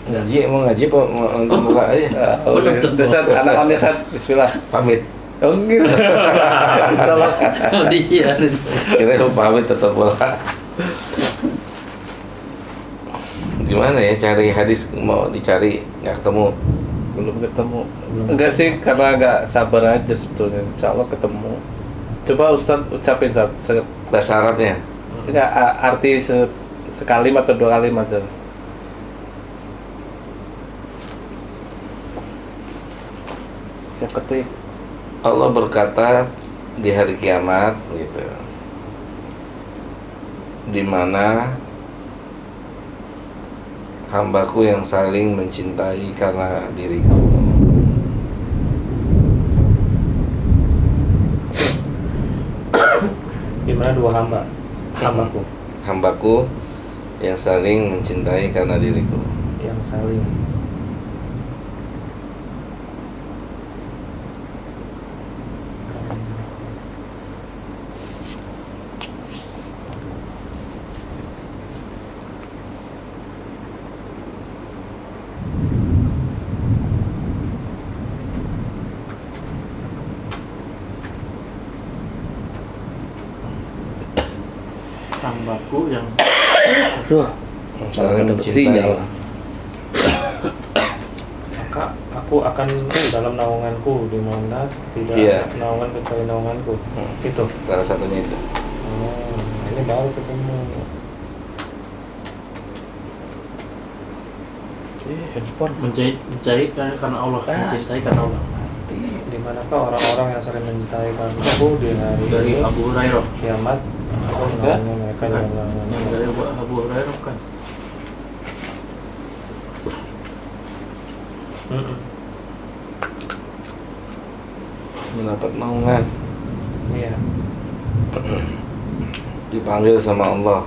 Ngaji mau ngaji apa mau nonton bola aja? Ustaz, anak-anak Ustaz, bismillah. Pamit. Oh gitu. Dia. Kita mau pamit tetap bola. Gimana ya cari hadis, mau dicari nggak ketemu? Belum ketemu. Enggak sih, karena agak sabar aja sebetulnya. Insya Allah ketemu. Coba Ustaz ucapin Ustaz. Bahasa Arabnya? Enggak, arti sekalimat atau dua kalimat aja. Siap ketik. Allah berkata di hari kiamat gitu, di mana hambaku yang saling mencintai karena diriku. Di mana dua hambaku Hambaku yang saling mencintai karena diriku. yang saling hambaku yang Aduh, Yang saling dapat mencintai. sinyal. maka aku akan dalam naunganku di mana tidak Iya. ada naungan kecuali naunganku. Itu. Salah satunya itu. Oh, ini baru ketemu. Handphone. Mencintai karena Allah, mencintai karena Allah. Di manakah orang-orang yang sering mencintai karena aku di hari Dari Abu Hurairah. kiamat aku naungi mereka dalam naungannya. Yang dari Abu Hurairah kan. Mendapat naungan, Iya. dipanggil sama Allah,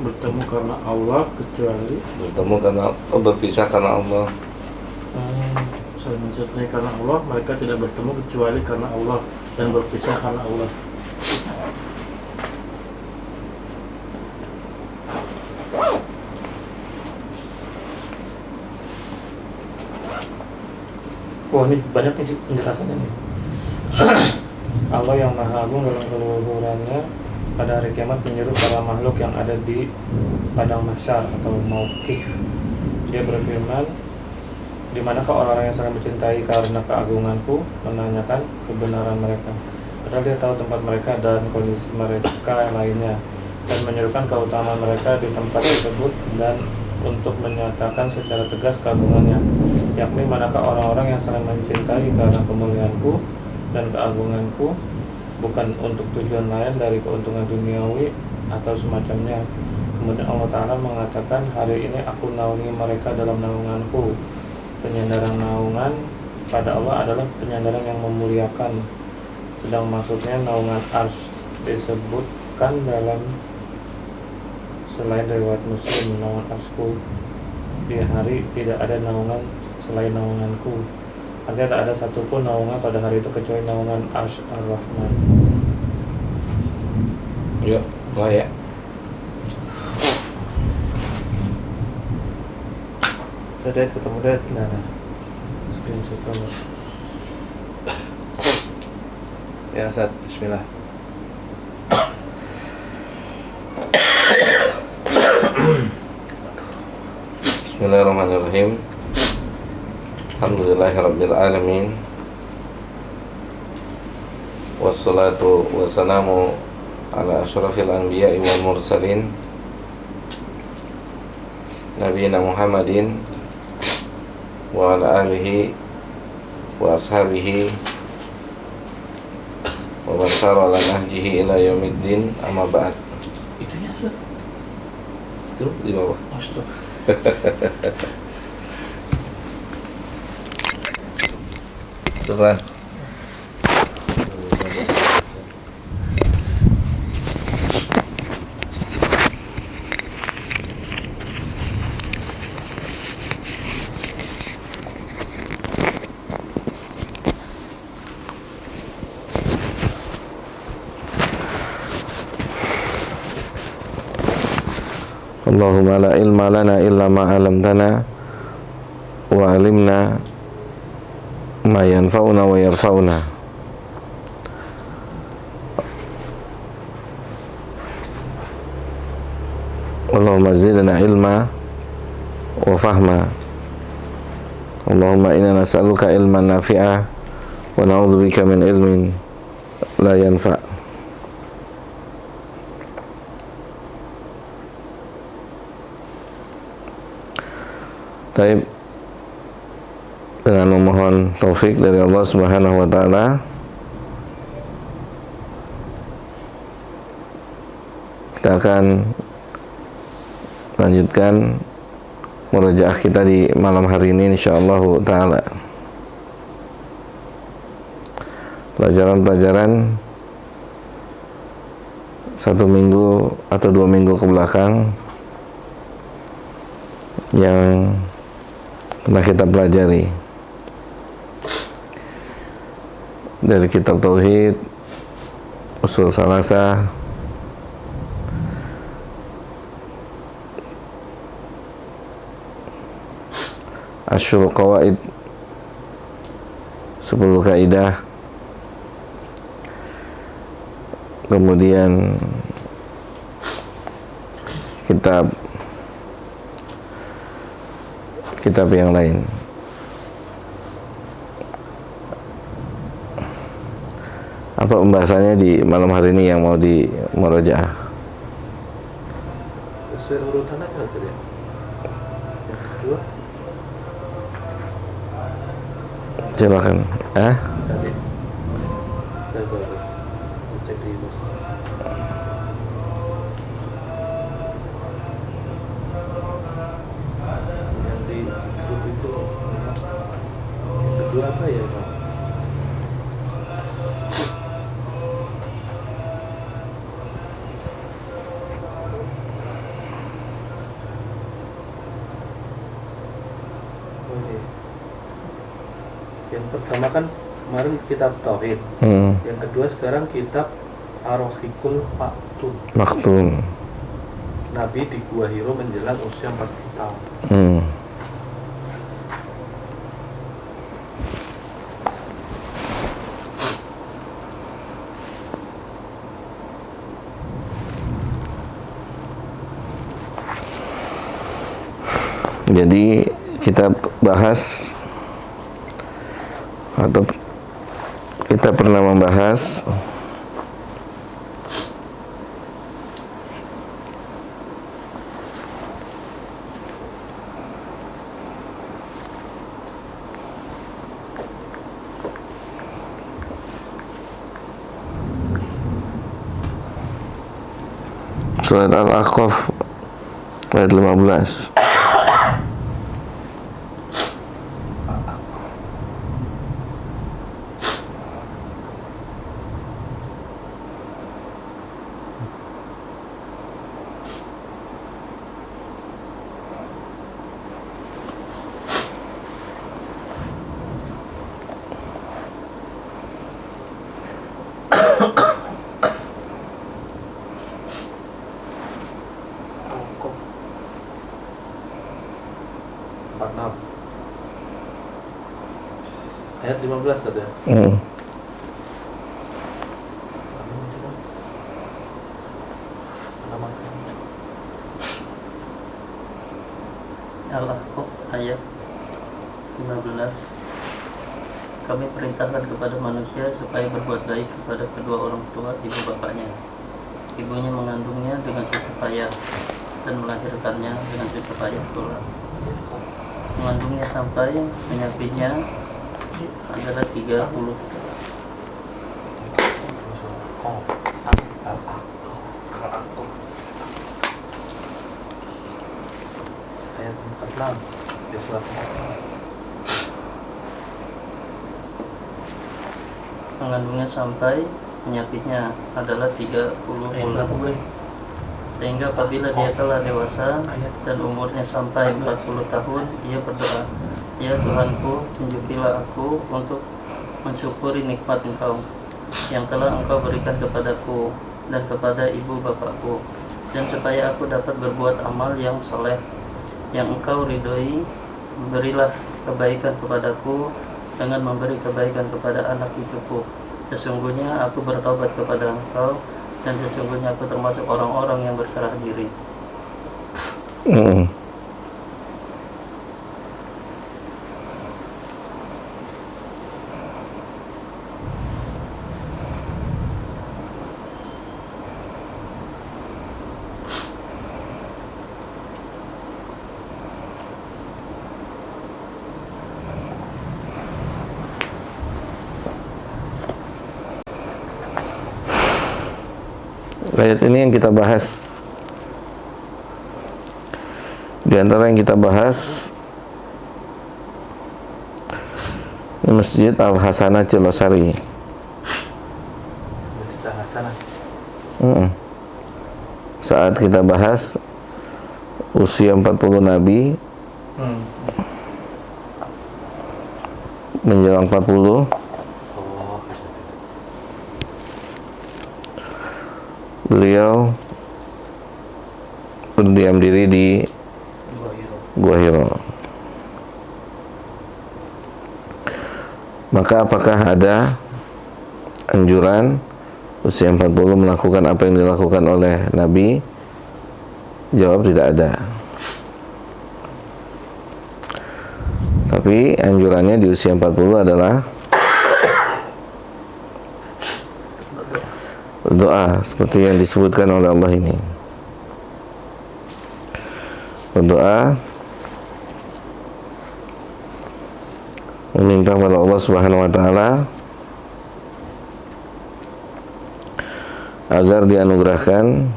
Bertemu karena Allah kecuali bertemu karena berpisah karena Allah. saling mencintai karena Allah, mereka tidak bertemu kecuali karena Allah dan berpisah karena Allah. Wah, ini banyak nih penjelasannya nih. Allah yang Maha Agung dalam keluhurannya pada hari kiamat menyeru para makhluk yang ada di padang mahsyar atau mauqif. Dia berfirman, di manakah orang-orang yang sangat mencintai karena keagunganku, menanyakan kebenaran mereka. Padahal dia tahu tempat mereka dan kondisi mereka lainnya, dan menyerukan keutamaan mereka di tempat tersebut dan untuk menyatakan secara tegas keagungannya, yakni manakah orang-orang yang sangat mencintai karena kemuliaanku dan keagunganku, bukan untuk tujuan lain dari keuntungan duniawi atau semacamnya. Kemudian Allah Ta'ala mengatakan, hari ini aku naungi mereka dalam naunganku. Penyandaran naungan pada Allah adalah penyandaran yang memuliakan. Sedang maksudnya naungan arsy disebutkan dalam selain riwayat Muslim, naungan arsku di hari tidak ada naungan selain naunganku. Artinya tak ada satupun naungan pada hari itu kecuali naungan arsy ar-Rahman. Yuk, mulai ya. Sudah ketemu deh. Nah, screenshot kamu. Ya Ustaz, bismillah. Bismillahirrahmanirrahim. Alhamdulillahirabbil alamin. Wassalatu wassalamu ala asyrafil anbiya'i wal mursalin nabiyina Muhammadin wa ala alihi wa ashabihi wa man sara ala nahjihi ila yaumiddin, amma ba'd. Itunya Itu di bawah. Syukran. Allahumma la ilma lana illa ma 'allamtana wa 'allimna ma yanfa'una wa yarfa'una. Allahumma zidna ilma wa fahma. Allahumma inna nas'aluka ilman nafi'a wa na'udzubika min ilmin la yanfa'. Baik, dengan memohon taufik dari Allah Subhanahu wa taala, kita akan lanjutkan murojaah kita di malam hari ini insyaallah taala. Pelajaran-pelajaran 1 minggu atau 2 minggu ke belakang yang pernah kita pelajari dari kitab Tauhid, Ushul Salasah, Asyurul Qawaid, 10 kaidah, kemudian kitab yang lain. Apa pembahasannya di malam hari ini yang mau di murojaah? Sesuai urutan aja tadi. Yang kedua Silakan. tadi saya baru cek di bos. Yang di grup itu yang kedua apa ya Pak? Oh, iya. Yang pertama kan kemarin kitab Tauhid. Yang kedua sekarang kitab Ar-Rahiqul Maktum. Maktum. Nabi di Gua Hiro menjelang usia 40 tahun. Jadi kita bahas atau kita pernah membahas surat Al-Aqaf ayat 15. Ayat 15 ada. Al-Ahqaf ayat 15. Kami perintahkan kepada manusia supaya berbuat baik kepada kedua orang tua ibu bapaknya. Ibunya mengandungnya dengan susah payah dan melahirkannya dengan susah payah pula. Mengandungnya sampai menyapitnya adalah 30. Ayat 46 di surat Mengandungnya sampai menyapitnya adalah 30 bulan. Sehingga apabila dia telah dewasa dan umurnya sampai 40 tahun, ia berdoa, "Ya Tuhanku, tunjukilah aku untuk mensyukuri nikmat Engkau yang telah Engkau berikan kepadaku dan kepada ibu bapakku, dan supaya aku dapat berbuat amal yang soleh yang engkau ridhoi. Berilah kebaikan kepadaku dengan memberi kebaikan kepada anak cucuku. Sesungguhnya aku bertobat kepada engkau, dan sesungguhnya aku termasuk orang-orang yang berserah diri. Ayat ini yang kita bahas. Di antara yang kita bahas di Masjid Al-Hasanah Cilosari. Masjid Hasanah. Saat kita bahas usia 40 Nabi menjelang 40, beliau berdiam diri di Gua Hiro. Maka apakah ada anjuran usia 40 melakukan apa yang dilakukan oleh Nabi? Jawab, tidak ada. Tapi anjurannya di usia 40 adalah berdoa seperti yang disebutkan oleh Allah ini. Berdoa meminta kepada Allah Subhanahu wa taala agar dianugerahkan,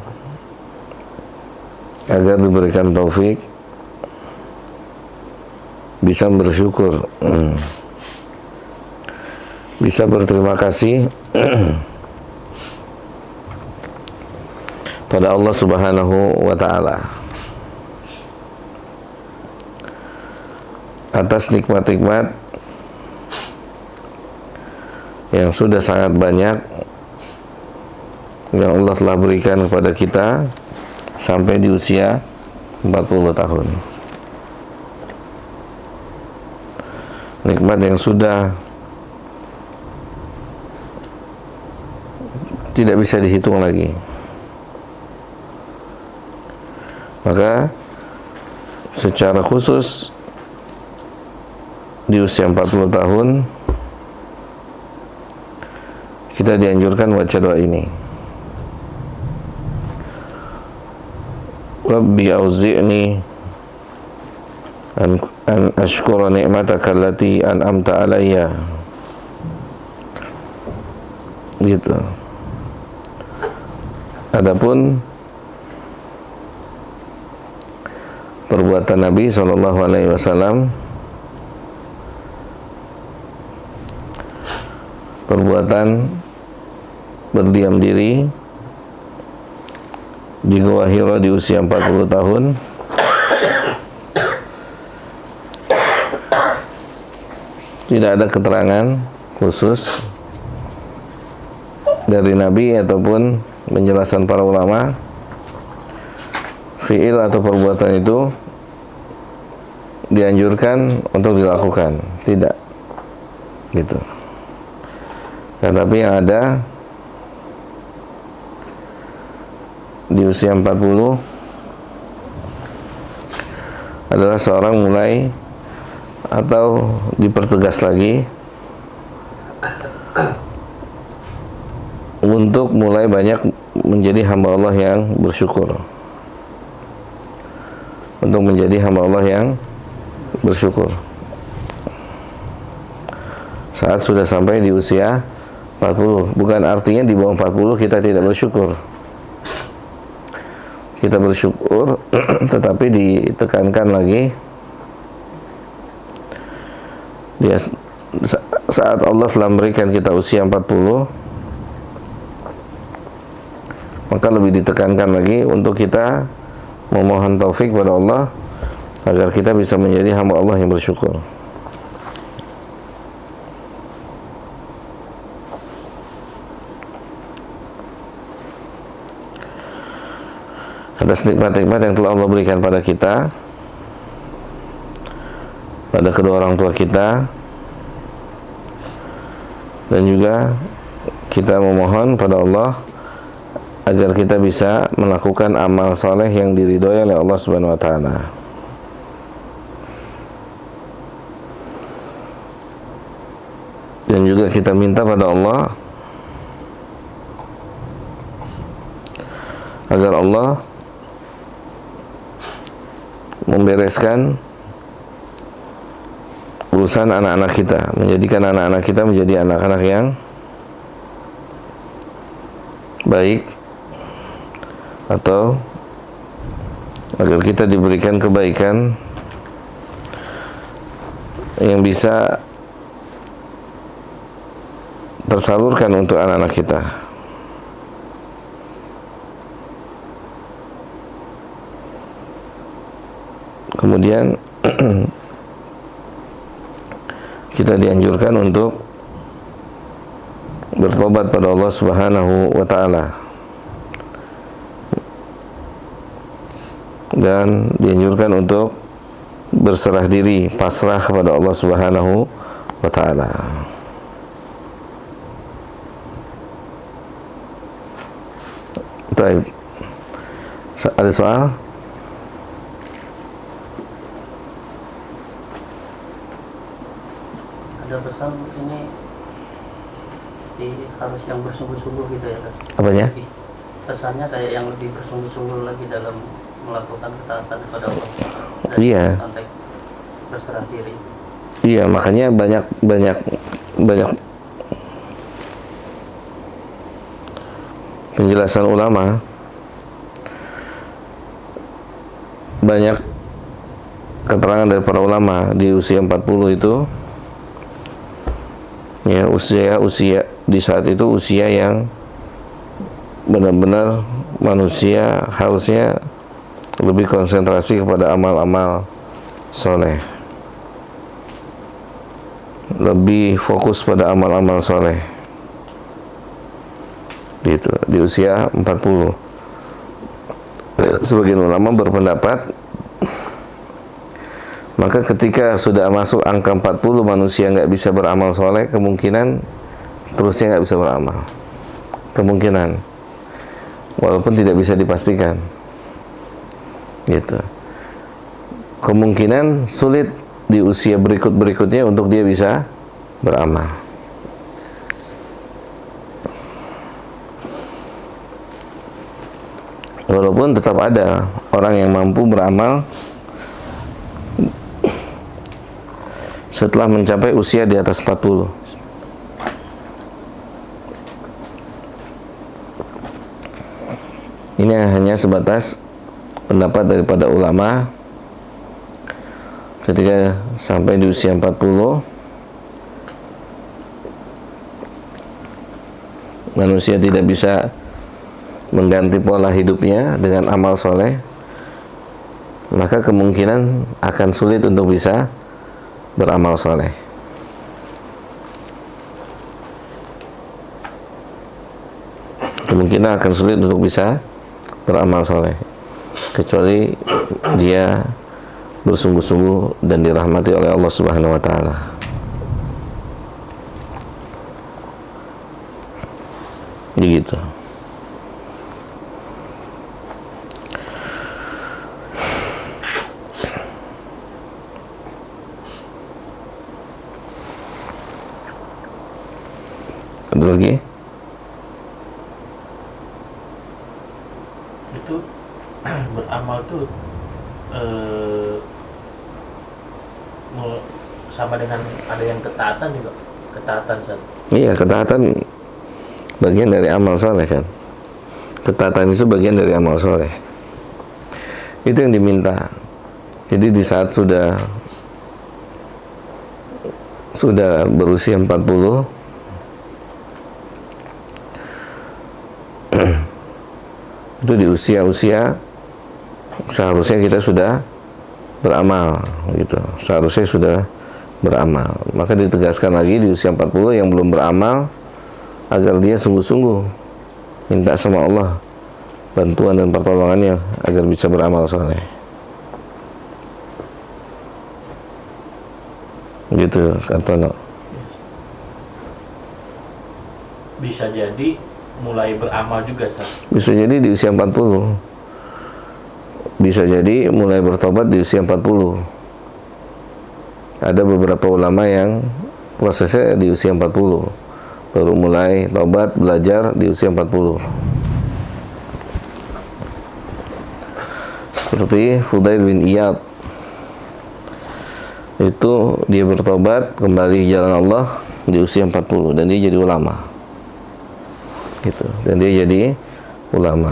agar diberikan taufik bisa bersyukur, bisa berterima kasih pada Allah Subhanahu wa taala atas nikmat-nikmat yang sudah sangat banyak yang Allah telah berikan kepada kita sampai di usia 40 tahun. Nikmat yang sudah tidak bisa dihitung lagi. Maka secara khusus di usia 40 tahun kita dianjurkan baca doa ini. Rabbi auzi'ni an ashkura ni'mataka allati an'amta alayya. Gitu. Adapun perbuatan Nabi SAW, perbuatan berdiam diri di Gua Hiro di usia 40 tahun tidak ada keterangan khusus dari Nabi ataupun penjelasan para ulama fi'il atau perbuatan itu dianjurkan untuk dilakukan, tidak gitu. Tetapi yang ada di usia 40 adalah seorang mulai atau dipertegas lagi untuk mulai banyak menjadi hamba Allah yang bersyukur, untuk menjadi hamba Allah yang bersyukur saat sudah sampai di usia 40. Bukan artinya di bawah 40 kita tidak bersyukur. Kita bersyukur tetapi ditekankan lagi dia saat Allah telah memberikan kita usia 40, maka lebih ditekankan lagi untuk kita memohon taufik pada Allah agar kita bisa menjadi hamba Allah yang bersyukur. atas nikmat-nikmat yang telah Allah berikan pada kita, pada kedua orang tua kita, dan juga kita memohon pada Allah agar kita bisa melakukan amal soleh yang diridhoi oleh Allah Subhanahu wa Ta'ala. Dan juga kita minta pada Allah agar Allah membereskan urusan anak-anak kita, menjadikan anak-anak kita menjadi anak-anak yang baik, atau agar kita diberikan kebaikan yang bisa tersalurkan untuk anak-anak kita. Kemudian kita dianjurkan untuk bertobat pada Allah Subhanahu wa Ta'ala, dan dianjurkan untuk berserah diri, pasrah kepada Allah Subhanahu wa Ta'ala. Baik. Ada soal? Ada pesan ini harus yang bersungguh-sungguh gitu ya, Mas? Apanya? Pesannya kayak yang lebih bersungguh-sungguh lagi dalam melakukan ketaatan kepada Allah. Dan Iya. konteks berserah diri. Iya, makanya banyak penjelasan ulama, banyak keterangan dari para ulama di usia 40 itu, ya, usia di saat itu usia yang benar-benar manusia harusnya lebih konsentrasi kepada amal-amal soleh, lebih fokus pada amal-amal soleh, gitu, di usia 40. Sebagian ulama berpendapat, maka ketika sudah masuk angka 40 manusia nggak bisa beramal soleh, kemungkinan terusnya nggak bisa beramal, kemungkinan, walaupun tidak bisa dipastikan, gitu. Kemungkinan sulit di usia berikutnya untuk dia bisa beramal. Walaupun tetap ada orang yang mampu beramal setelah mencapai usia di atas 40. Ini hanya sebatas pendapat daripada ulama. Ketika sampai di usia 40, manusia tidak bisa mengganti pola hidupnya dengan amal soleh, maka kemungkinan akan sulit untuk bisa beramal soleh. Kemungkinan akan sulit untuk bisa beramal soleh, kecuali dia bersungguh-sungguh dan dirahmati oleh Allah Subhanahu wa Ta'ala. Begitu. Ada lagi? Itu beramal tuh sama dengan ada yang ketaatan juga, ketaatan Ustaz. Iya, ketaatan bagian dari amal soleh kan. Ketaatan itu bagian dari amal soleh. Itu yang diminta. Jadi di saat sudah berusia 40, itu di usia-usia seharusnya kita sudah beramal, gitu. Seharusnya sudah beramal. Maka ditegaskan lagi di usia 40 yang belum beramal, agar dia sungguh-sungguh minta sama Allah bantuan dan pertolongannya agar bisa beramal soleh. Gitu kata. Bisa jadi mulai beramal juga, Ustaz. Bisa jadi di usia 40. Bisa jadi mulai bertobat di usia 40. Ada beberapa ulama yang prosesnya di usia 40. Baru mulai tobat, belajar di usia 40. Seperti Fudail bin Iyad. Itu dia bertobat kembali jalan Allah di usia 40 dan dia jadi ulama. Gitu. Dan dia jadi ulama.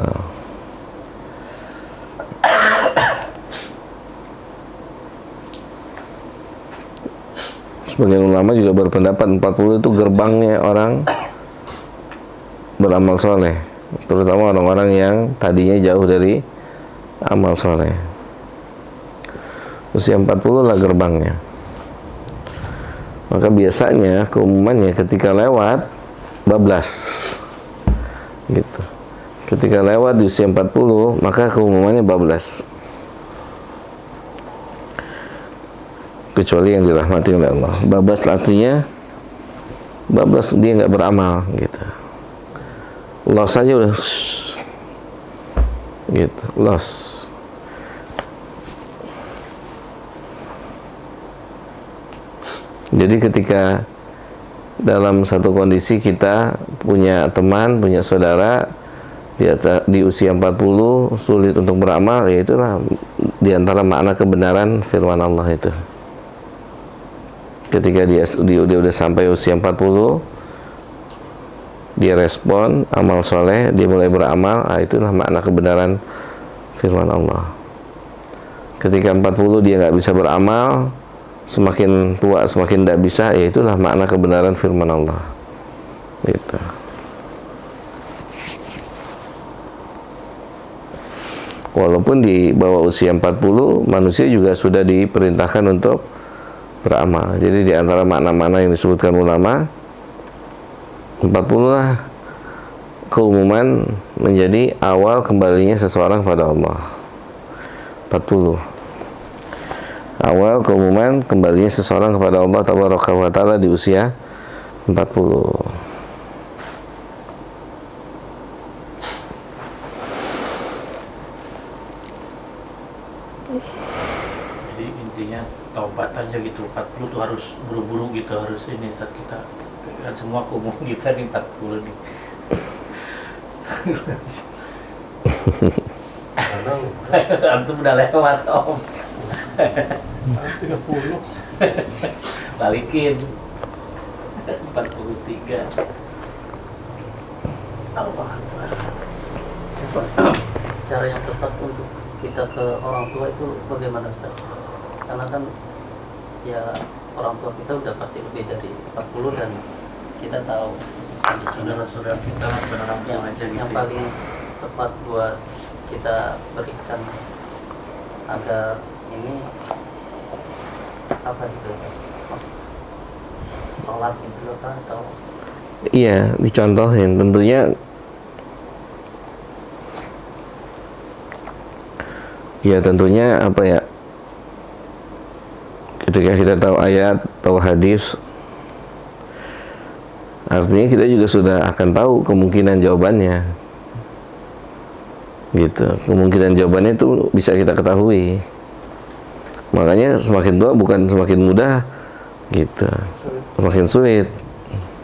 Sebagian ulama juga berpendapat 40 itu gerbangnya orang beramal soleh, terutama orang-orang yang tadinya jauh dari amal soleh. Usia 40 lah gerbangnya. Maka biasanya keumumannya ketika lewat bablas gitu. Ketika lewat di usia 40 maka keumumannya bablas, kecuali yang dirahmati oleh Allah. Bablas artinya bablas dia nggak beramal gitu. Loss aja udah gitu, loss. Jadi ketika dalam satu kondisi kita punya teman, punya saudara di usia 40 sulit untuk beramal, ya itulah diantara makna kebenaran firman Allah itu. Ketika dia udah sampai usia 40, dia respon amal soleh, dia mulai beramal, itulah makna kebenaran firman Allah. Ketika 40 dia nggak bisa beramal, semakin tua semakin tidak bisa, ya itulah makna kebenaran firman Allah gitu. Walaupun di bawah usia 40 manusia juga sudah diperintahkan untuk beramal. Jadi di antara makna-makna yang disebutkan ulama, 40 lah keumuman menjadi awal kembalinya seseorang pada Allah. 40 awal keumuman kembalinya seseorang kepada Allah Tabaraka wa Ta'ala di usia 40. Jadi intinya taubat aja gitu. 40 tuh harus buru-buru gitu, harus ini saat kita kan semua umum kita di 40 nih. Antum udah lewat, Om. 30. Balikin 43. Allah Akbar. Cara yang tepat untuk kita ke orang tua itu bagaimana, Ustaz? Karena kan ya orang tua kita udah pasti lebih dari 40 dan kita tahu Saudara-saudara kita beneran aja gitu. yang paling tepat buat kita berikan agar ini apa gitu, sholat gitu kan, atau Iya, dicontohin tentunya. Ya tentunya apa ya, ketika kita tahu ayat, tahu hadis, artinya kita juga sudah akan tahu kemungkinan jawabannya gitu. Kemungkinan jawabannya itu bisa kita ketahui. Makanya semakin tua bukan semakin mudah gitu, semakin sulit.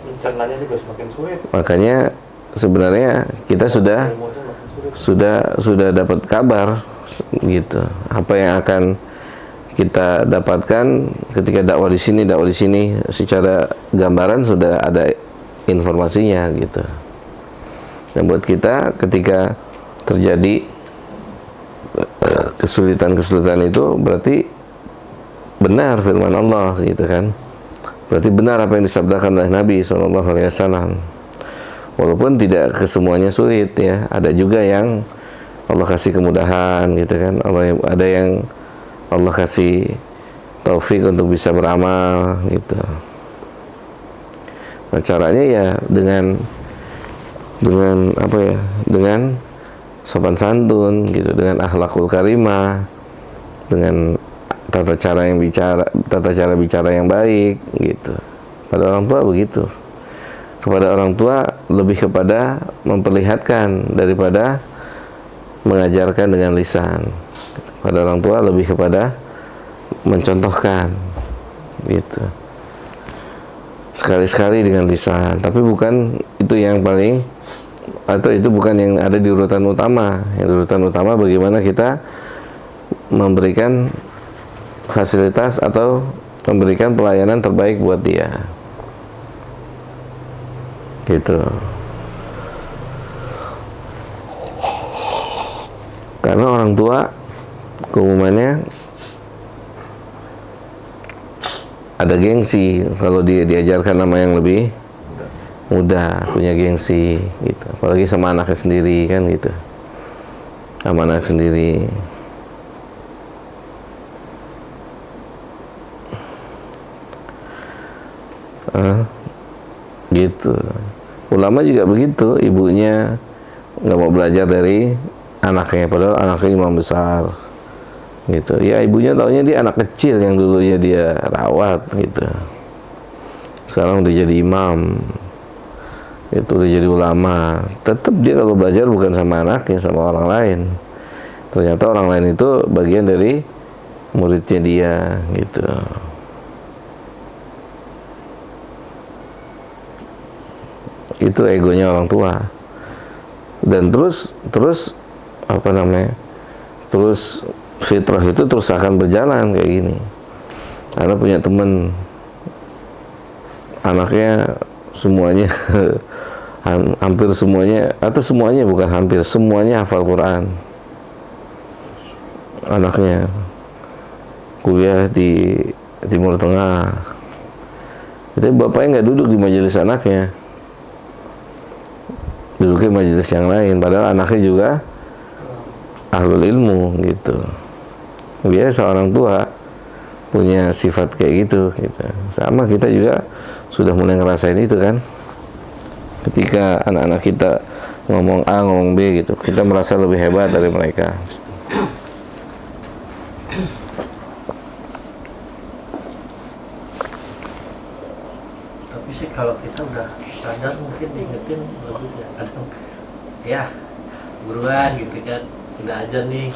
Mencernanya juga semakin sulit. Makanya sebenarnya kita sudah Ilmunya makin sulit. sudah dapat kabar gitu, apa yang akan kita dapatkan ketika dakwah di sini secara gambaran sudah ada informasinya gitu. Dan buat kita ketika terjadi kesulitan itu berarti benar firman Allah gitu kan. Berarti benar apa yang disabdakan oleh Nabi SAW. Walaupun tidak kesemuanya sulit ya, ada juga yang Allah kasih kemudahan gitu kan. Ada yang Allah kasih taufik untuk bisa beramal gitu. Nah, caranya ya dengan apa ya? Dengan sopan santun gitu, dengan akhlakul karimah, dengan tata cara bicara yang baik gitu. Pada orang tua begitu. Kepada orang tua lebih kepada memperlihatkan daripada mengajarkan dengan lisan. Pada orang tua lebih kepada mencontohkan gitu. Sekali-sekali dengan lisan, tapi bukan itu yang paling, atau itu bukan yang ada di urutan utama. Yang urutan utama bagaimana kita memberikan fasilitas atau memberikan pelayanan terbaik buat dia gitu. Karena orang tua keumumannya ada gengsi kalau dia diajarkan nama yang lebih muda, punya gengsi gitu. Apalagi sama anaknya sendiri kan gitu, sama anak sendiri. Gitu. Ulama juga begitu, ibunya nggak mau belajar dari anaknya, padahal anaknya imam besar gitu. Ya ibunya taunya dia anak kecil yang dulunya dia rawat gitu, sekarang udah jadi imam, itu udah jadi ulama. Tetap dia kalau belajar bukan sama anaknya, sama orang lain. Ternyata orang lain itu bagian dari muridnya dia gitu. Itu egonya orang tua. Dan terus apa namanya, terus fitrah itu terus akan berjalan kayak gini. Karena punya teman anaknya semuanya hampir semuanya, atau semuanya bukan hampir, semuanya hafal Quran. Anaknya kuliah di Timur Tengah, itu bapaknya nggak duduk di majelis anaknya, duduknya majelis yang lain, padahal anaknya juga ahlul ilmu gitu. Biasa orang tua punya sifat kayak gitu. Sama kita juga sudah mulai ngerasain itu kan. Ketika anak-anak kita ngomong A, ngomong B gitu, kita merasa lebih hebat dari mereka. Tapi sih kalau kita udah sadar mungkin diingetin bagus ya. Kadang ya buruan gitu kan, udah aja nih.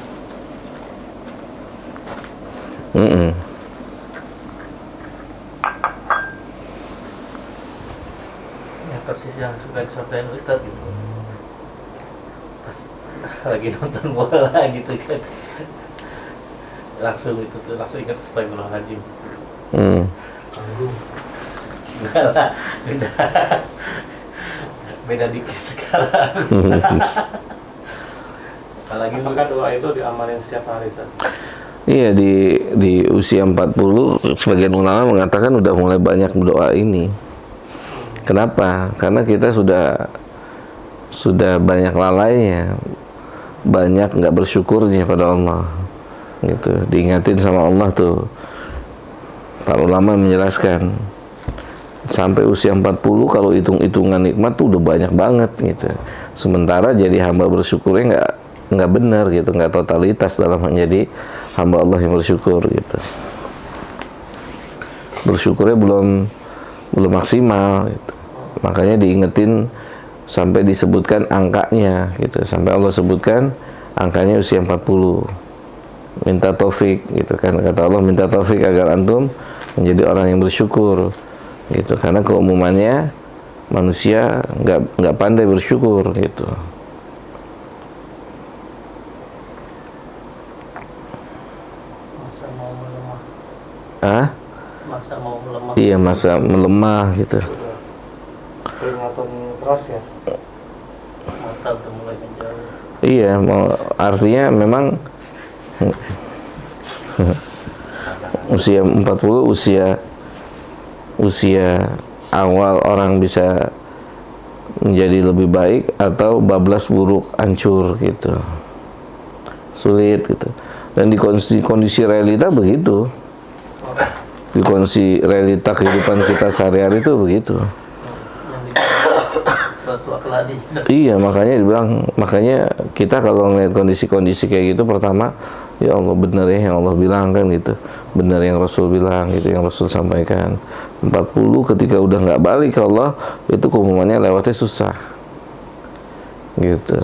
Ya persis yang suka disampaikan Ustadz gitu. Pas lagi nonton bola gitu kan, langsung itu tuh langsung ingat astagfirullahaladzim. Enggak lah, beda dikit sekarang. Apalagi maka doa itu diamalin setiap hari, Ustaz. Iya, di usia 40 sebagian ulama mengatakan udah mulai banyak berdoa ini. Kenapa? Karena kita sudah banyak lalainya, banyak nggak bersyukurnya pada Allah gitu. Diingatin sama Allah tuh, para ulama menjelaskan sampai usia 40 kalau hitung-hitungan nikmat tuh udah banyak banget gitu. Sementara jadi hamba bersyukurnya nggak benar gitu, nggak totalitas dalam menjadi hamba Allah yang bersyukur gitu. Bersyukurnya belum maksimal gitu. Makanya diingetin sampai disebutkan angkanya gitu, sampai Allah sebutkan angkanya usia 40. Minta taufik gitu kan, kata Allah minta taufik agar antum menjadi orang yang bersyukur gitu, karena keumumannya manusia nggak pandai bersyukur gitu. Masa mau melemah. Masa mau melemah. Iya, masa melemah gitu. Peringatan keras ya. Mata udah mulai menjauh. Iya, artinya memang usia 40 usia awal orang bisa menjadi lebih baik atau bablas buruk, hancur gitu. Sulit gitu. Dan di kondisi realita begitu. Di kondisi realita kehidupan kita sehari-hari itu begitu. Yang suatu akal hadis. Iya, makanya kita kalau ngeliat kondisi-kondisi kayak gitu, pertama, ya Allah benar ya yang Allah bilang kan gitu, benar yang Rasul bilang gitu, yang Rasul sampaikan. 40 ketika udah nggak balik ke Allah, itu keumumannya lewatnya susah gitu.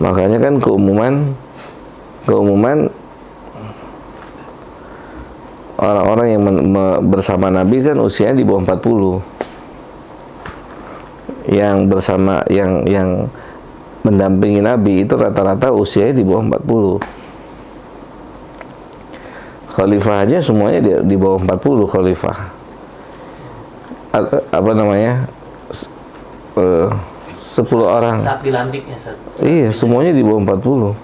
Makanya kan keumuman orang-orang yang bersama Nabi kan usianya di bawah 40. Yang bersama yang mendampingi Nabi itu rata-rata usianya di bawah 40. Khalifah aja semuanya di bawah 40 khalifah. Apa namanya? 10 orang. Saat dilantiknya, Ustaz. Iya, semuanya di bawah 40.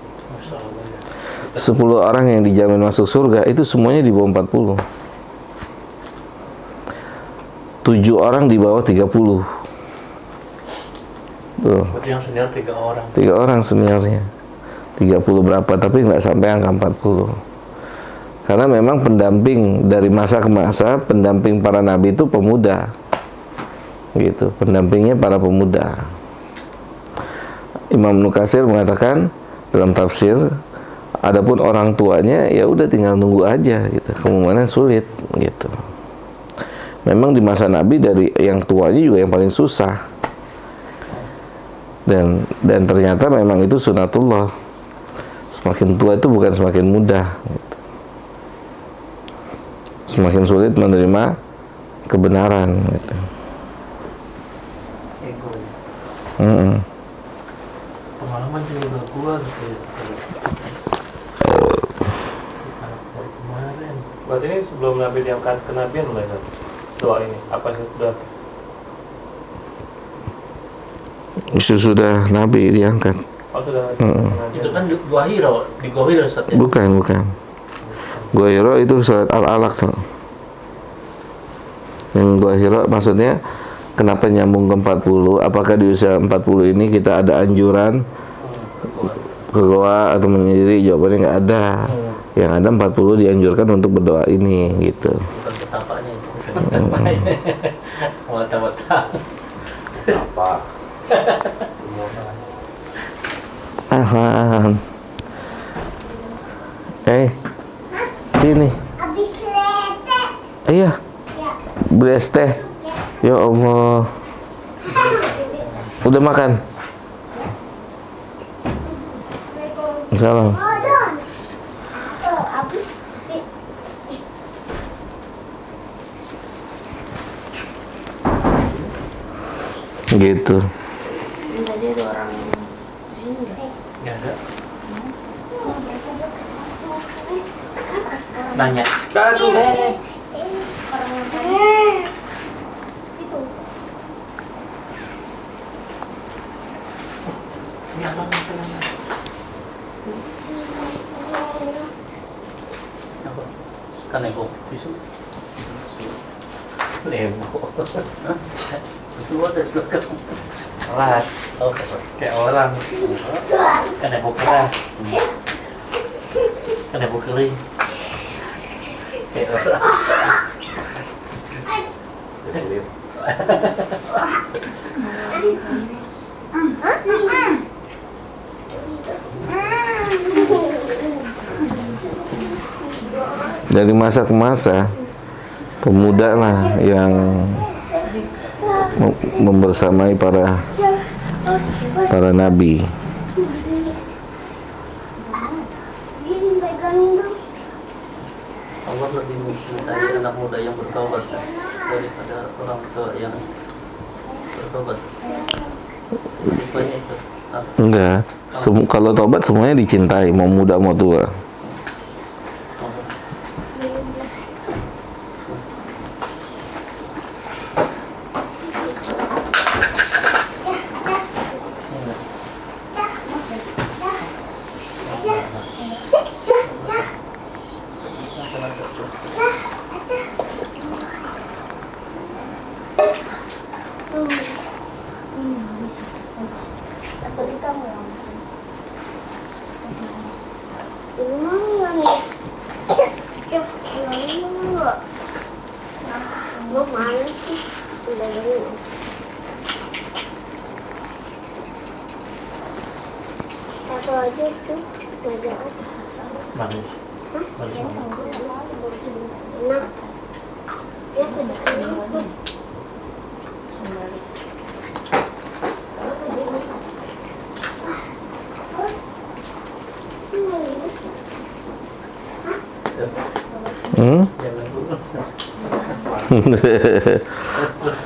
10 orang yang dijamin masuk surga itu semuanya di bawah 40. 7 orang di bawah 30. Tuh. Berarti yang senior 3 orang. 3 orang seniornya. 30 berapa, tapi nggak sampai angka 40. Karena memang pendamping dari masa ke masa, pendamping para nabi itu pemuda. Gitu, pendampingnya para pemuda. Imam Ibnu Katsir mengatakan dalam tafsir, adapun orang tuanya ya udah tinggal nunggu aja gitu. Keumumannya sulit gitu. Memang di masa Nabi dari yang tuanya juga yang paling susah. Dan ternyata memang itu sunatullah. Semakin tua itu bukan semakin mudah gitu. Semakin sulit menerima kebenaran gitu. Ego. Pengalaman juga udah gua gitu ya. Dari kemarin. Berarti ini sebelum Nabi diangkat ke Nabian mulai Ustaz? Doa ini apa sih sudah? Itu sudah Nabi diangkat. Oh sudah. Itu kan di Gua Hira, Ustaz ya? Bukan. Gua Hira itu surat Al-Alaq tuh. Yang Gua Hira maksudnya kenapa nyambung ke 40? Apakah di usia 40 ini kita ada anjuran ke goa atau menyendiri? Jawabannya nggak ada. Yang ada 40 dianjurkan untuk berdoa ini gitu. Bukan betapanya itu. Mata-mata. Apa? Ahlan. Sini. Habis lete. Iya. Ya. Beli es teh. Ya Allah. Udah makan? Salam. Oh, Don. Oh, habis. Gitu. Tadi ada orang di sini nggak? Nggak ada. Nanya. Aduh. Orang itu. Ini apa masalahnya? Apa? Kanebo. Bisu. Lebo. Semua dari belakang. Kelas. Oh, Kayak orang. Kan Lebo keras. Kan Lebo kering. Kayak orang. Dari masa ke masa pemuda lah yang membersamai para nabi. Ini pegangin dong. Allah lebih mencintai anak muda yang bertobat daripada orang tua yang bertobat. Tipenya itu. Enggak, kalau tobat semuanya dicintai, mau muda mau tua. Tadi kamu yang pesan. Ini mana nih? Ya, ini enggak. Mau mana sih? Udah dulu. Satu aja tuh. Ada apa? Manis. Manis. Enak. Ya, udah. Jangan dulu.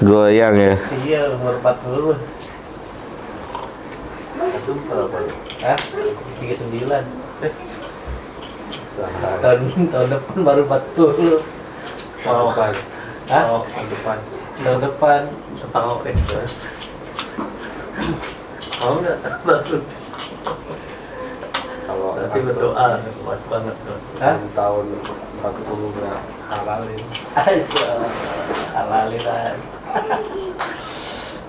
Goyang ya. Iya, umur 40. Itu berapa? Hah? 39. Tahun depan baru 40. Tahun depan. Hah? Oh, tahun depan. Tahun depan tahu itu. Mau nggak? Baru. Kalau Berarti berdoa kuat banget tuh. Hah? tahun 40 udah halalin. Aisyah, halalin lah.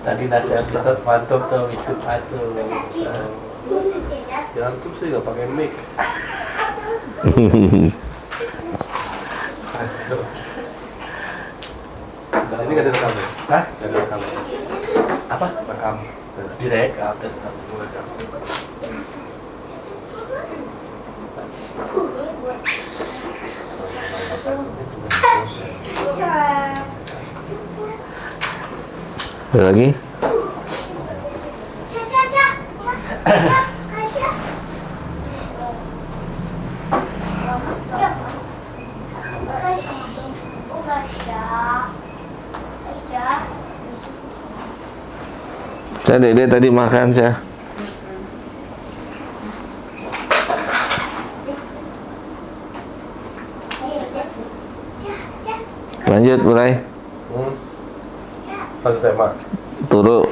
Tadi nasihat Ustaz mantap tuh, misut mantap. Jantung sih nggak pakai mic. Ini nggak direkam ya? Hah? Nggak direkam ya? Apa? Rekam. Direkam tetap. Rekam. Ada lagi? Saya Dede tadi makan saya. Lanjut mulai. Satu tema. Turu.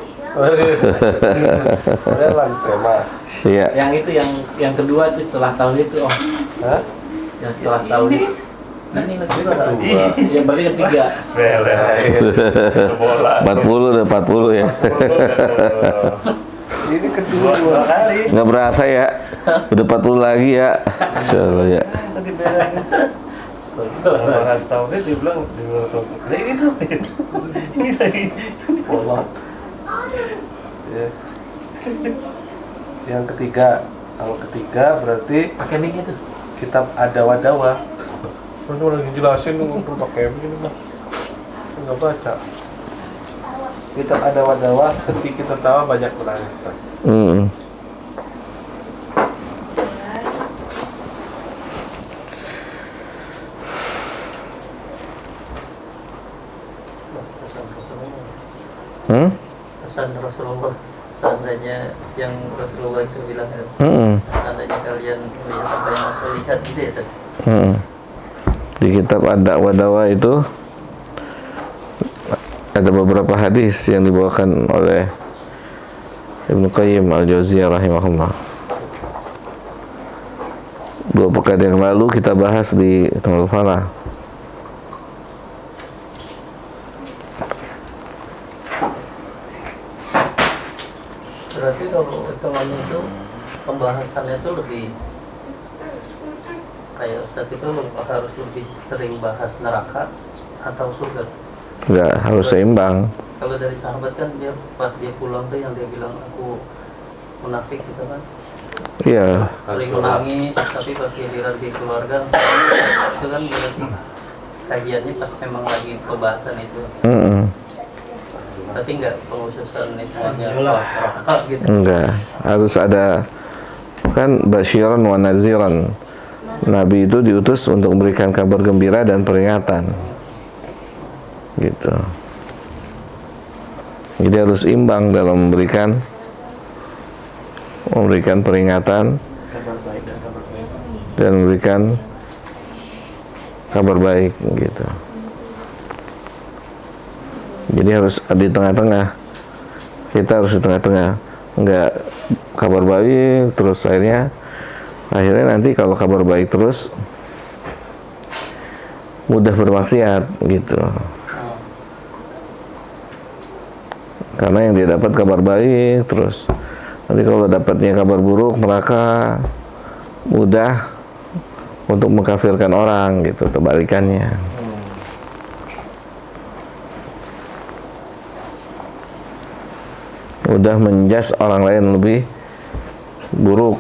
Lan tema. Iya. Yang itu yang kedua itu setelah tahun itu, Om. Hah? Yang setelah tahun itu. Ini lagi Kedua. yang berarti ketiga. Bola. 40 udah 40 ya. Ini kedua kali. Nggak berasa ya. Udah 40 lagi ya. Insyaallah ya. Tadi beres. Bahas tahunnya dibilang tahun. Ini tuh. Ini lagi. Bolot. Ya. Yang ketiga. Kalau ketiga berarti Pakai mic itu. kitab Adawa-dawa. Lu lagi jelasin lu pakai begini mah. Enggak baca. Kitab Adawa-dawa sedikit tertawa banyak menangis. Pesan Rasulullah, seandainya yang Rasulullah itu bilang, seandainya kalian melihat apa yang aku lihat gitu ya. Di kitab Ad-Dawa itu ada beberapa hadis yang dibawakan oleh Ibnu Qayyim Al-Jauziyah rahimahullah. 2 pekan yang lalu kita bahas di Nurul Falah. Berarti kalau teman itu pembahasannya itu lebih kayak Ustaz itu harus lebih sering bahas neraka atau surga. Enggak, harus seimbang. Kalau dari sahabat kan dia pas dia pulang tuh yang dia bilang aku munafik gitu kan, Iya, sering menangis, tapi pas giliran di keluarga itu kan berarti kajiannya pas memang lagi pembahasan itu. Tapi enggak pengususan semuanya neraka gitu. enggak. Harus ada, kan basyiran wa nadziran. Nabi itu diutus untuk memberikan kabar gembira dan peringatan. Gitu. Jadi harus imbang dalam memberikan peringatan Kabar baik dan kabar baik. dan memberikan kabar baik gitu. Jadi harus di tengah-tengah. Kita harus di tengah-tengah. Enggak kabar baik terus akhirnya nanti kalau kabar baik terus mudah bermaksiat gitu. Karena yang dia dapat kabar baik terus. Nanti kalau dapatnya kabar buruk mereka mudah untuk mengkafirkan orang gitu, kebalikannya. udah menjas orang lain lebih buruk.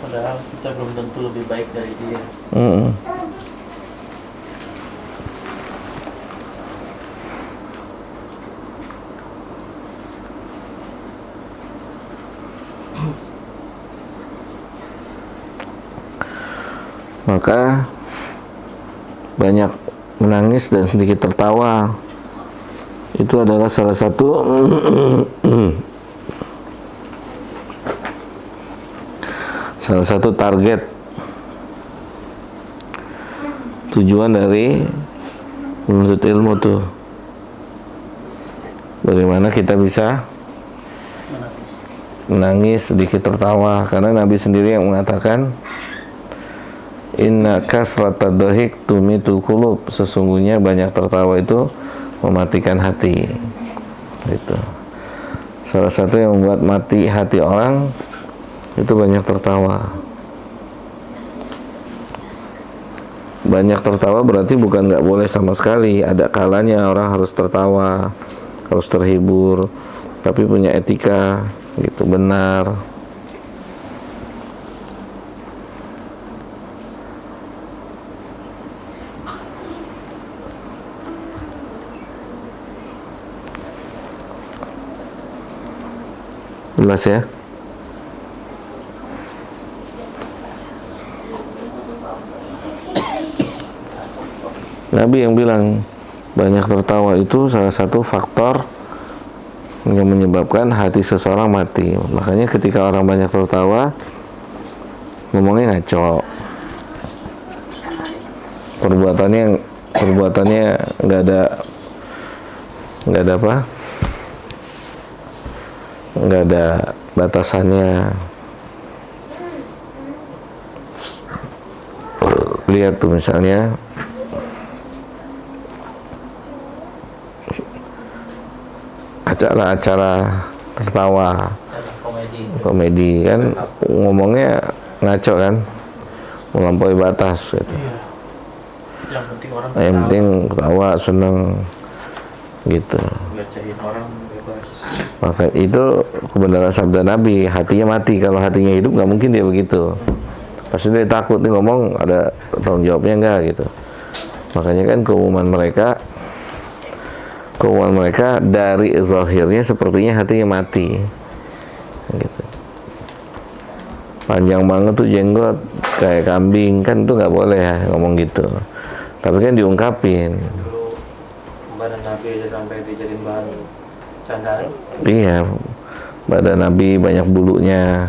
Padahal kita belum tentu lebih baik dari dia. Maka banyak menangis dan sedikit tertawa itu adalah salah satu salah satu target tujuan dari menuntut ilmu tuh. Bagaimana kita bisa menangis sedikit tertawa, karena Nabi sendiri yang mengatakan inna kasratad dhahik tumitul qulub, sesungguhnya banyak tertawa itu mematikan hati. Itu salah satu yang membuat mati hati orang itu banyak tertawa. Banyak tertawa berarti bukan nggak boleh sama sekali, ada kalanya orang harus tertawa, harus terhibur, tapi punya etika gitu, benar. Jelas ya? Nabi yang bilang banyak tertawa itu salah satu faktor yang menyebabkan hati seseorang mati. Makanya ketika orang banyak tertawa, ngomongnya ngaco, perbuatannya nggak ada apa, nggak ada batasannya. Lihat tuh misalnya acara-acara tertawa, komedi kan ngomongnya ngaco kan, melampaui batas gitu. Yang penting orang Yang penting ketawa, seneng gitu. ngecehin orang bebas. Maka itu kebenaran sabda Nabi, hatinya mati. Kalau hatinya hidup nggak mungkin dia begitu. Pasti dia takut nih ngomong, ada tanggung jawabnya enggak gitu. Makanya kan keumuman mereka dari zahirnya sepertinya hatinya mati gitu. Panjang banget tuh jenggot kayak kambing, kan tuh nggak boleh ya ngomong gitu, tapi kan diungkapin. Dulu badan Nabi aja sampai dijadiin bahan candaan. Iya, badan Nabi banyak bulunya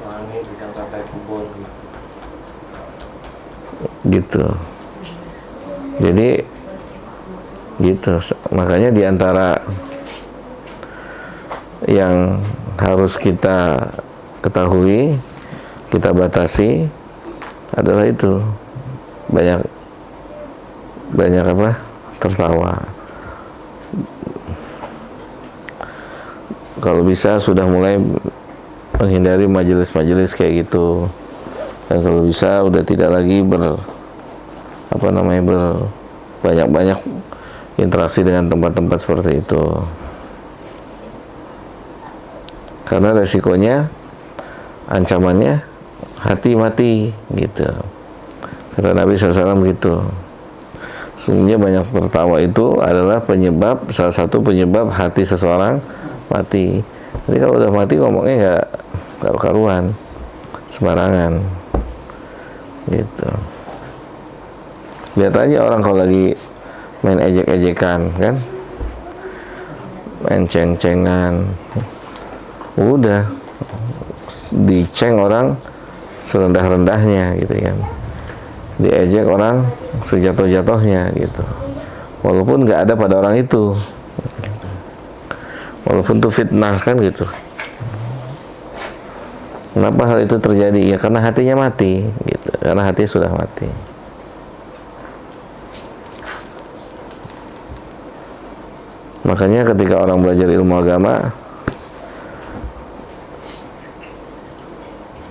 Wangi bisa sampai kubur. gitu. Jadi gitu, makanya diantara yang harus kita ketahui, kita batasi adalah itu banyak apa, tertawa. Kalau bisa sudah mulai menghindari majelis-majelis kayak gitu, dan kalau bisa udah tidak lagi banyak-banyak interaksi dengan tempat-tempat seperti itu, karena resikonya, ancamannya hati mati gitu. Kata Nabi SAW gitu, sesungguhnya banyak tertawa itu adalah salah satu penyebab hati seseorang mati. Jadi kalau udah mati ngomongnya nggak karuan, sembarangan gitu. Lihat aja orang kalau lagi main ejek-ejekan kan, main ceng-cengan, udah diceng orang serendah-rendahnya gitu kan, diejek orang sejatuh-jatuhnya gitu, walaupun nggak ada pada orang itu, walaupun itu fitnah kan gitu. Kenapa hal itu terjadi? Ya karena hatinya mati gitu, karena hati sudah mati. Makanya ketika orang belajar ilmu agama,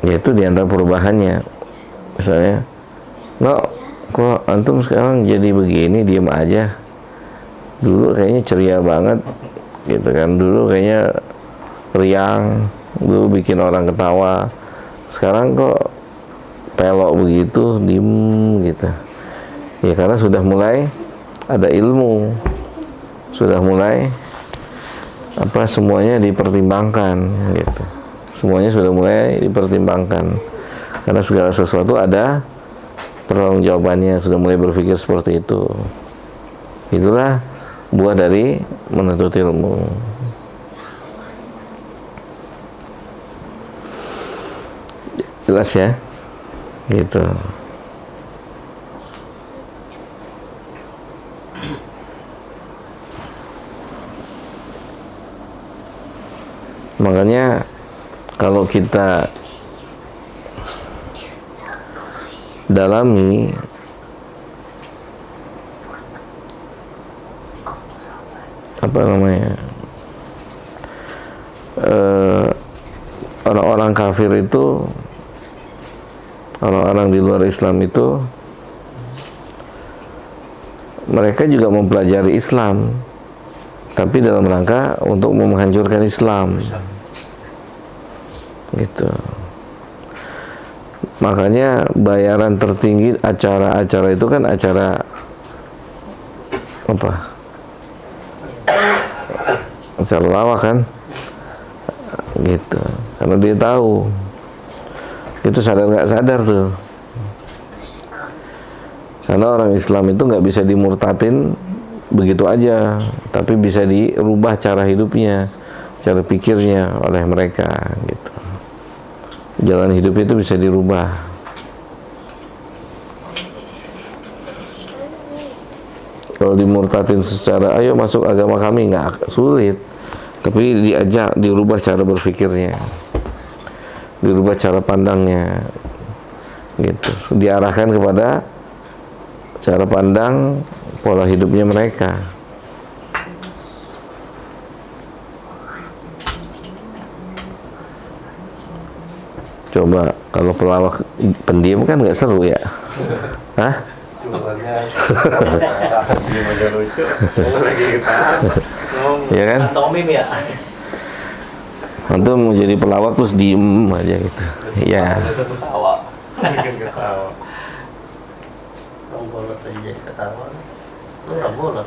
yaitu diantara perubahannya, Misalnya, no, kok antum sekarang jadi begini, diem aja. Dulu kayaknya ceria banget, gitu kan. Dulu kayaknya riang, dulu bikin orang ketawa. Sekarang kok pelok begitu, diem gitu. Ya karena sudah mulai ada ilmu, sudah mulai semuanya dipertimbangkan, gitu. Semuanya sudah mulai dipertimbangkan. Karena segala sesuatu ada pertanggungjawabannya, sudah mulai berpikir seperti itu. Itulah buah dari menuntut ilmu. Jelas ya? Gitu. Makanya kalau kita dalami orang-orang kafir itu, orang-orang di luar Islam itu, mereka juga mempelajari Islam, tapi dalam rangka untuk menghancurkan Islam, gitu. Makanya bayaran tertinggi acara-acara itu kan acara apa? Acara lawak kan, gitu. Karena dia tahu, itu sadar nggak sadar tuh. Karena orang Islam itu nggak bisa dimurtatin begitu aja, tapi bisa dirubah cara hidupnya, cara pikirnya oleh mereka, gitu. Jalan hidup itu bisa dirubah. Kalau dimurtatin secara ayo masuk agama kami, nggak sulit, tapi diajak dirubah cara berpikirnya, dirubah cara pandangnya, gitu. Diarahkan kepada cara pandang pola hidupnya mereka. Coba kalau pelawak pendiam kan nggak seru ya? Hah? Jualannya diem aja lucu. Lagi Ya kan? Pantomim ya. Antum mau jadi pelawak terus diem aja gitu. Ya. Ketawa. bikin ketawa. Orang bolot aja jadi ketawa. Lu orang bolot.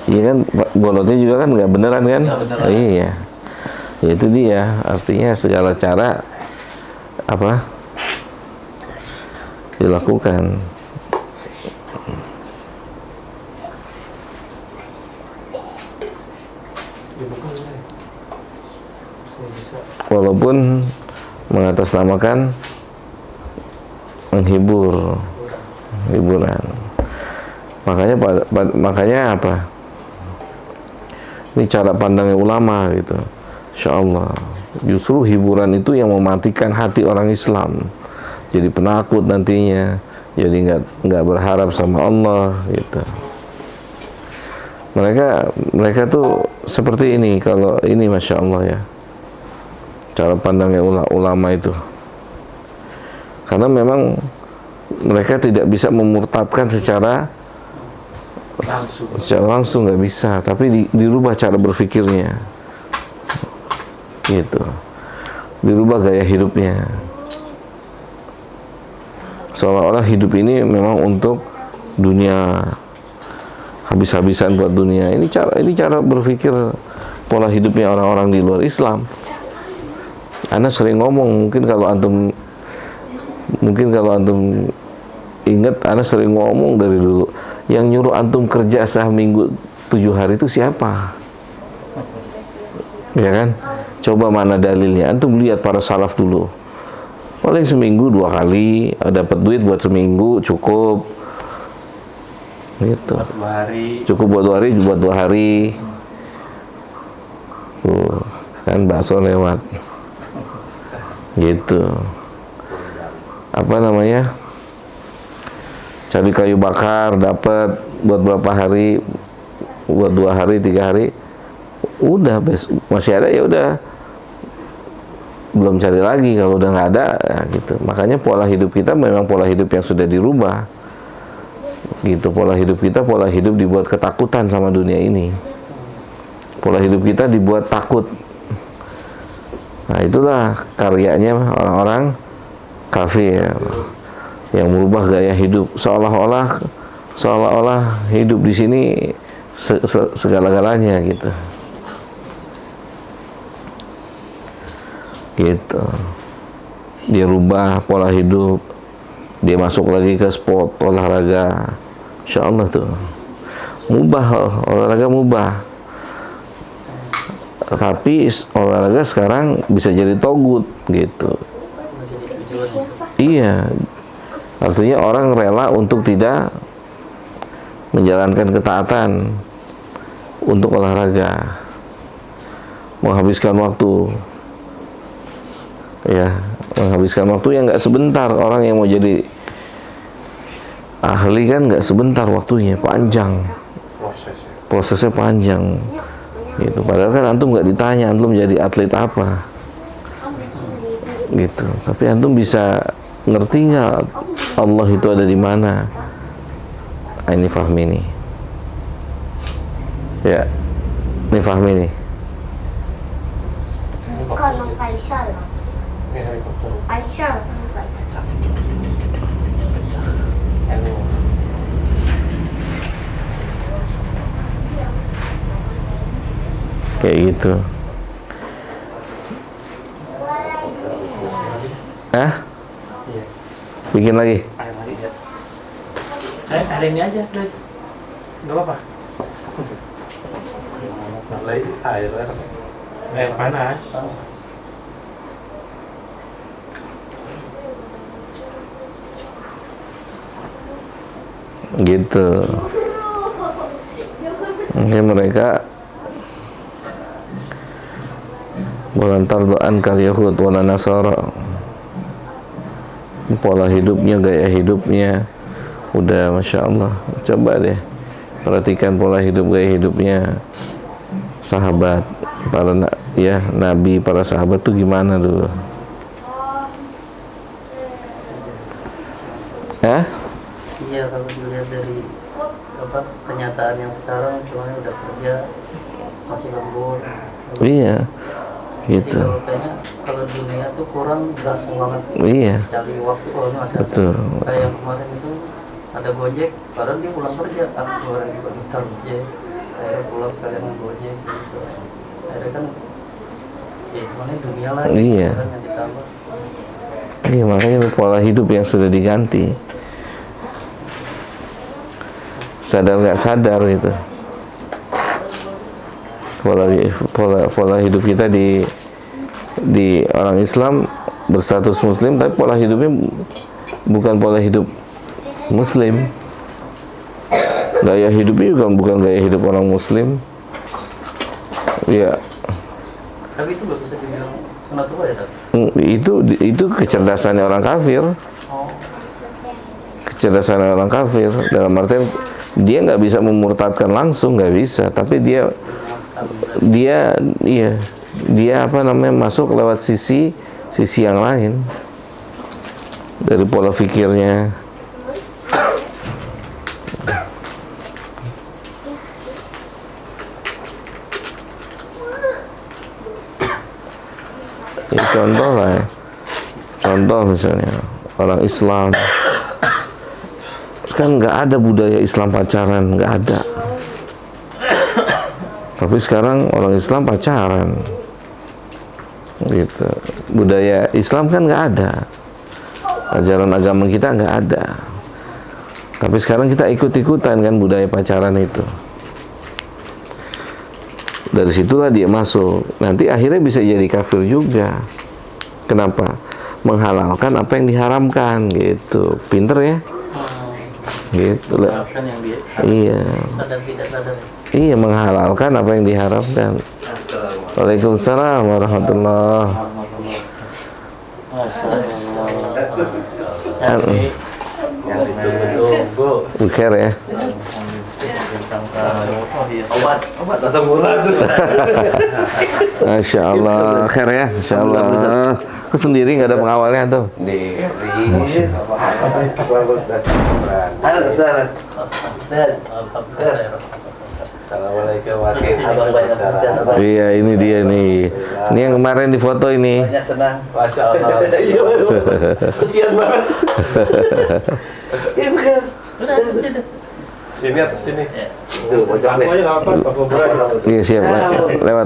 Iya kan, bolotnya juga kan nggak beneran kan? Nggak beneran. Iya. Ya itu dia, artinya segala cara dilakukan. Walaupun mengatasnamakan menghibur, hiburan. Makanya apa? Ini cara pandangnya ulama gitu. Insyaallah. Justru hiburan itu yang mematikan hati orang Islam. Jadi penakut nantinya. Jadi nggak berharap sama Allah gitu. Mereka tuh seperti ini. Kalau ini Masya Allah ya, cara pandangnya ulama itu. Karena memang mereka tidak bisa memurtadkan secara langsung nggak bisa, tapi dirubah cara berpikirnya, gitu. Dirubah gaya hidupnya. Seolah-olah hidup ini memang untuk dunia, habis-habisan buat dunia. Ini cara berpikir pola hidupnya orang-orang di luar Islam. Ana sering ngomong, mungkin kalau antum ingat, Ana sering ngomong dari dulu, yang nyuruh antum kerja seminggu 7 hari itu siapa? Ya kan? Coba mana dalilnya? Antum lihat para salaf dulu. Paling seminggu 2 kali, dapat duit buat seminggu cukup. Gitu. Buat 2 hari. Cukup buat 2 hari, buat 2 hari. Tuh, kan bakso lewat. Gitu. Apa namanya? Cari kayu bakar dapat buat berapa hari? Buat 2 hari, 3 hari. Udah masih ada ya udah. belum cari lagi. Kalau udah nggak ada, ya gitu. Makanya pola hidup kita memang pola hidup yang sudah dirubah. Gitu, pola hidup kita pola hidup dibuat ketakutan sama dunia ini. Pola hidup kita dibuat takut. Nah, itulah karyanya orang-orang kafir yang merubah gaya hidup, seolah-olah hidup di sini segala-galanya gitu. Gitu. Dia rubah pola hidup, dia masuk lagi ke sport olahraga. Insya Allah tuh mubah, olahraga mubah. Tapi olahraga sekarang bisa jadi togut gitu. Iya, artinya orang rela untuk tidak menjalankan ketaatan untuk olahraga, menghabiskan waktu. Ya, menghabiskan waktu yang nggak sebentar. Orang yang mau jadi ahli kan nggak sebentar waktunya, panjang. Prosesnya panjang. Gitu. Padahal kan antum nggak ditanya antum jadi atlet apa. Gitu. Tapi antum bisa ngerti nggak Allah itu ada di mana? Nah, ini fahmi nih. Ya, ini fahmi nih. Bukan Om Faisal. Faisal. Kayak gitu. Bikin lagi. Air lagi ya. Air ini aja, Dek. Enggak apa-apa. Masalah ini air Panas. Gitu. Mungkin mereka walantar doan kal Yahud wala Nasara. Pola hidupnya, gaya hidupnya udah Masya Allah. Coba deh perhatikan pola hidup, gaya hidupnya sahabat, para nabi, para sahabat tuh gimana dulu. Iya, kalau dilihat dari kenyataan yang sekarang, semuanya udah kerja, masih lembur. Iya, gitu. Jadi kayaknya kalau dunia tuh kurang gas banget. Iya, Cari waktu kalau masih betul. ada. Kayak yang kemarin itu ada Gojek, padahal dia pulang kerja, aku orang juga minta Gojek, akhirnya pulang kalian Gojek gitu. Akhirnya kan, semuanya dunia lagi. Iya. Kan yang ditambah. Iya, makanya pola hidup yang sudah diganti. Sadar nggak sadar gitu. Pola hidup kita di orang Islam berstatus Muslim, tapi pola hidupnya bukan pola hidup Muslim. Gaya hidupnya juga bukan gaya hidup orang Muslim. Ya. Tapi itu nggak bisa dibilang sunatullah ya, Dad? Itu kecerdasannya orang kafir. Kecerdasan orang kafir dalam artian dia nggak bisa memurtadkan langsung, nggak bisa, tapi dia masuk lewat sisi yang lain dari pola pikirnya. Ya, contoh lah ya. Contoh misalnya orang Islam kan nggak ada budaya Islam pacaran, nggak ada. Tapi sekarang orang Islam pacaran, gitu. Budaya Islam kan nggak ada, ajaran agama kita nggak ada. Tapi sekarang kita ikut-ikutan kan budaya pacaran itu. Dari situlah dia masuk. Nanti akhirnya bisa jadi kafir juga. Kenapa? Menghalalkan apa yang diharamkan, gitu. Pinter ya? Gitu lah. Yang dia Iya. sadar tidak sadar. Iya, menghalalkan apa yang diharamkan. Waalaikumsalam warahmatullahi Betul-betul, Bu. Buker ya. Tentang obat asam urat. Masya Allah, khair ya, Masya Allah. Kok sendiri nggak ada pengawalnya tuh? Halo Ustaz. Assalamualaikum warahmatullahi wabarakatuh. Iya, ini dia nih. Ini yang kemarin di foto ini. Banyak senang. Masya Allah. Kesian banget. Iya bukan. Sini atas sini. Tuh, pojok nih. Iya siap, lewat.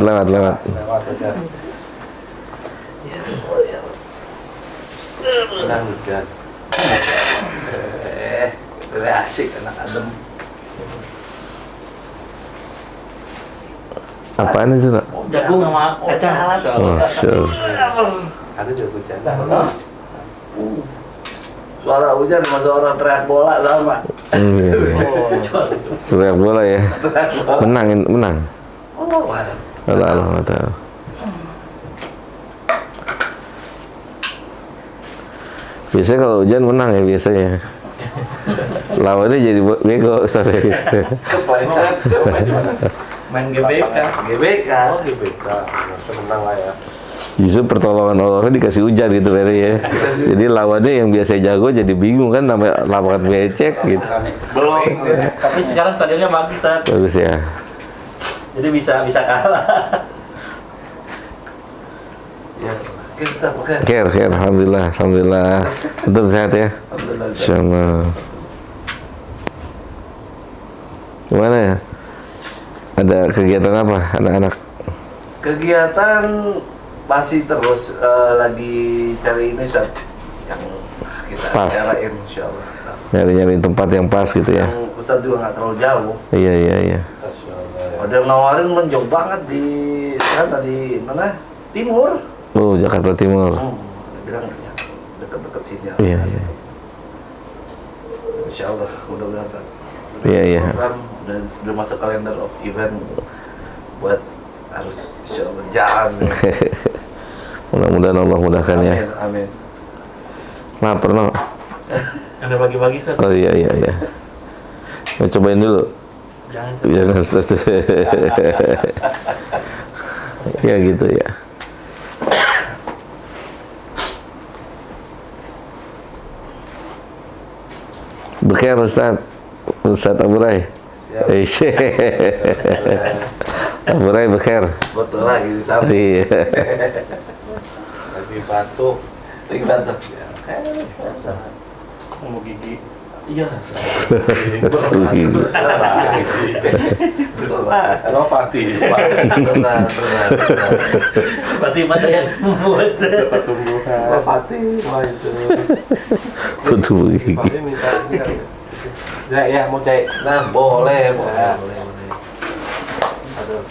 Tenang hujan. Asik anak adem. Apaan itu nak? Jagung sama kacang. Masya Allah. Ada juga hujan. Suara hujan sama suara teriak bola sama. Teriak bola ya. Menang. Oh, waduh. Allah. Biasanya kalau hujan menang ya biasanya. Lawannya jadi bego sorry. Kepleset. Main GBK. GBK. Oh, GBK. Masa menang lah ya. Justru pertolongan Allah dikasih hujan gitu Ferry ya. Jadi lawannya yang biasa jago jadi bingung kan namanya lapangan becek gitu. Belum. Tapi sekarang stadionnya bagus, Sat. Bagus ya. Jadi bisa kalah. Ya. Kita pakai. Khair, alhamdulillah. Tetap sehat ya. Insyaallah. Gimana ya? Ada kegiatan apa anak-anak? Kegiatan masih terus lagi cari ini saat yang kita Pas. carain insyaallah. Nyari tempat yang pas gitu ya. Yang Ustaz juga nggak terlalu jauh. Iya. Ada yang nawarin menjauh banget di sana di mana? Timur. Oh, Jakarta Timur. Dia bilang ya, dekat-dekat sini. Iya. Insyaallah mudah-mudahan Ustaz. Iya. Program udah masuk kalender of event buat harus insyaallah jalan. Mudah-mudahan Allah mudahkan ya. Amin. Lapar no? Ada bagi-bagi, Sat. Oh iya. Mau cobain dulu. Jangan, Sat. Jangan. Ya gitu ya. Bekir Ustaz Abu Rai. Abu Rai bekir. Betul lagi di samping. Iya. Lagi batuk. Mau gigi. Iya. Betul gigi. Oh, pati. Benar. Berarti mana yang membuat Pertumbuhan. Oh, pati. Wah itu. Betul gigi. Pati minta ini kali. Ya, mau cek. Nah, boleh. Aduh.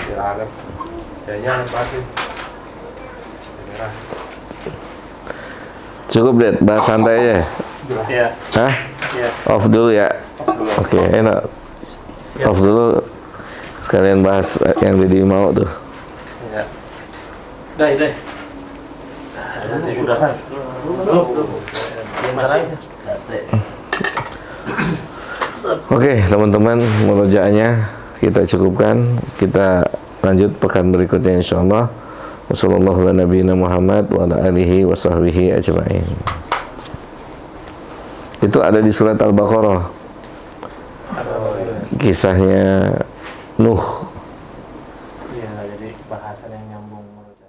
Silakan. Kayaknya pasti. Cukup deh, bahas santai aja. Iya. Hah? Iya. Off dulu ya. Oke, enak. Off dulu. Sekalian bahas yang Didi mau tuh. Ya. Dai. Udah kan? Oke, teman-teman, murojaahnya kita cukupkan. Kita lanjut pekan berikutnya insyaallah. Wassallallahu ala nabiyina Muhammad wa ala alihi wa sahbihi ajma'in. Itu ada di surat Al-Baqarah. Kisahnya Nuh. Iya, jadi bahasan yang nyambung menurut saya.